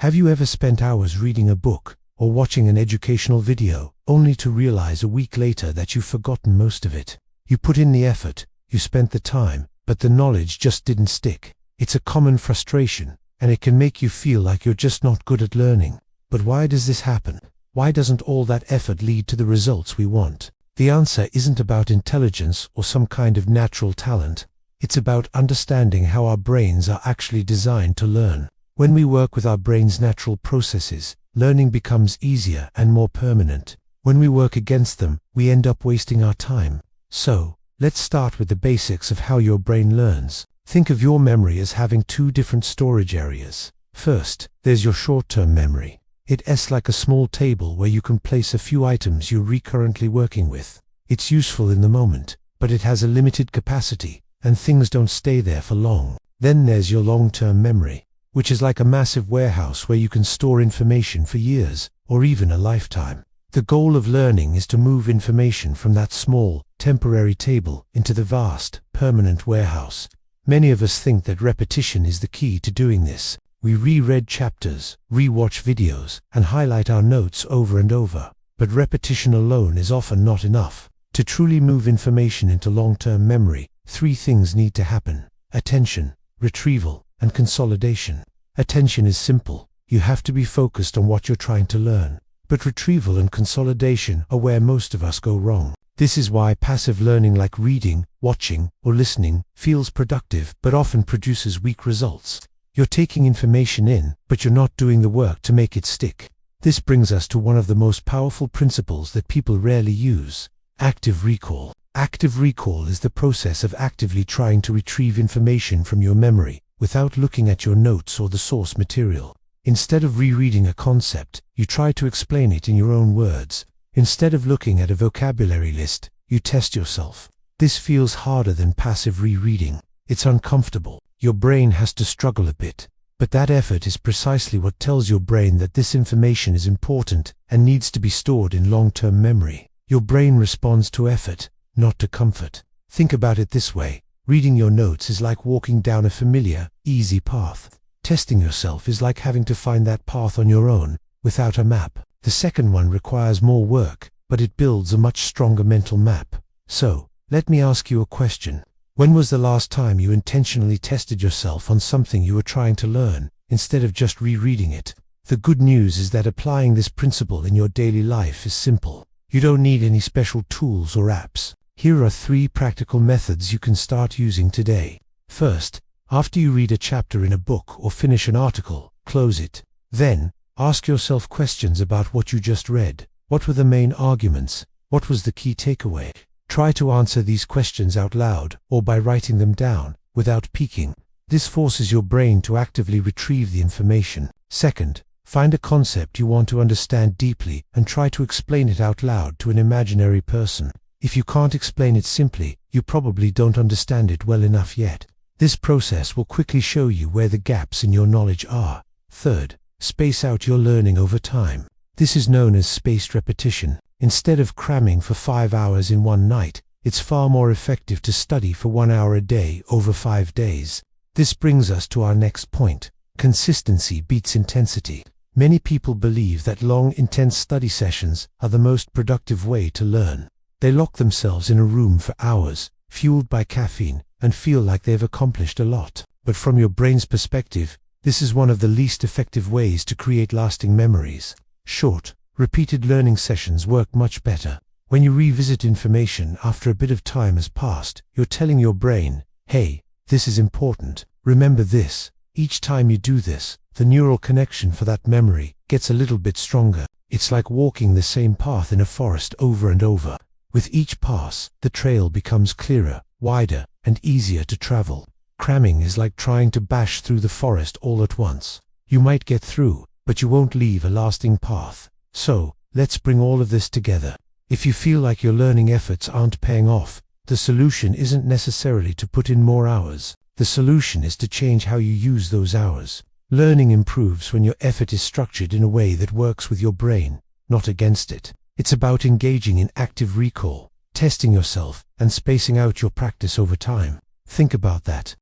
Have you ever spent hours reading a book or watching an educational video, only to realize a week later that you've forgotten most of it? You put in the effort, you spent the time, but the knowledge just didn't stick. It's a common frustration, and it can make you feel like you're just not good at learning. But why does this happen? Why doesn't all that effort lead to the results we want? The answer isn't about intelligence or some kind of natural talent. It's about understanding how our brains are actually designed to learn. When we work with our brain's natural processes, learning becomes easier and more permanent. When we work against them, we end up wasting our time. So, let's start with the basics of how your brain learns. Think of your memory as having two different storage areas. First, there's your short-term memory. It's like a small table where you can place a few items you're recurrently working with. It's useful in the moment, but it has a limited capacity, and things don't stay there for long. Then there's your long-term memory, which is like a massive warehouse where you can store information for years, or even a lifetime. The goal of learning is to move information from that small, temporary table into the vast, permanent warehouse. Many of us think that repetition is the key to doing this. We reread chapters, rewatch videos, and highlight our notes over and over. But repetition alone is often not enough. To truly move information into long-term memory, three things need to happen: attention, retrieval, and consolidation. Attention is simple. You have to be focused on what you're trying to learn. But retrieval and consolidation are where most of us go wrong. This is why passive learning like reading, watching, or listening feels productive but often produces weak results. You're taking information in, but you're not doing the work to make it stick. This brings us to one of the most powerful principles that people rarely use: active recall. Active recall is the process of actively trying to retrieve information from your memory without looking at your notes or the source material. Instead of rereading a concept, you try to explain it in your own words. Instead of looking at a vocabulary list, you test yourself. This feels harder than passive rereading. It's uncomfortable. Your brain has to struggle a bit. But that effort is precisely what tells your brain that this information is important and needs to be stored in long-term memory. Your brain responds to effort, not to comfort. Think about it this way. Reading your notes is like walking down a familiar, easy path. Testing yourself is like having to find that path on your own, without a map. The second one requires more work, but it builds a much stronger mental map. So, let me ask you a question. When was the last time you intentionally tested yourself on something you were trying to learn, instead of just rereading it? The good news is that applying this principle in your daily life is simple. You don't need any special tools or apps. Here are 3 practical methods you can start using today. First, after you read a chapter in a book or finish an article, close it. Then, ask yourself questions about what you just read. What were the main arguments? What was the key takeaway? Try to answer these questions out loud or by writing them down, without peeking. This forces your brain to actively retrieve the information. Second, find a concept you want to understand deeply and try to explain it out loud to an imaginary person. If you can't explain it simply, you probably don't understand it well enough yet. This process will quickly show you where the gaps in your knowledge are. Third, space out your learning over time. This is known as spaced repetition. Instead of cramming for 5 hours in one night, it's far more effective to study for 1 hour a day over 5 days. This brings us to our next point. Consistency beats intensity. Many people believe that long, intense study sessions are the most productive way to learn. They lock themselves in a room for hours, fueled by caffeine, and feel like they've accomplished a lot. But from your brain's perspective, this is one of the least effective ways to create lasting memories. Short, repeated learning sessions work much better. When you revisit information after a bit of time has passed, you're telling your brain, hey, this is important, remember this. Each time you do this, the neural connection for that memory gets a little bit stronger. It's like walking the same path in a forest over and over. With each pass, the trail becomes clearer, wider, and easier to travel. Cramming is like trying to bash through the forest all at once. You might get through, but you won't leave a lasting path. So, let's bring all of this together. If you feel like your learning efforts aren't paying off, the solution isn't necessarily to put in more hours. The solution is to change how you use those hours. Learning improves when your effort is structured in a way that works with your brain, not against it. It's about engaging in active recall, testing yourself, and spacing out your practice over time. Think about that.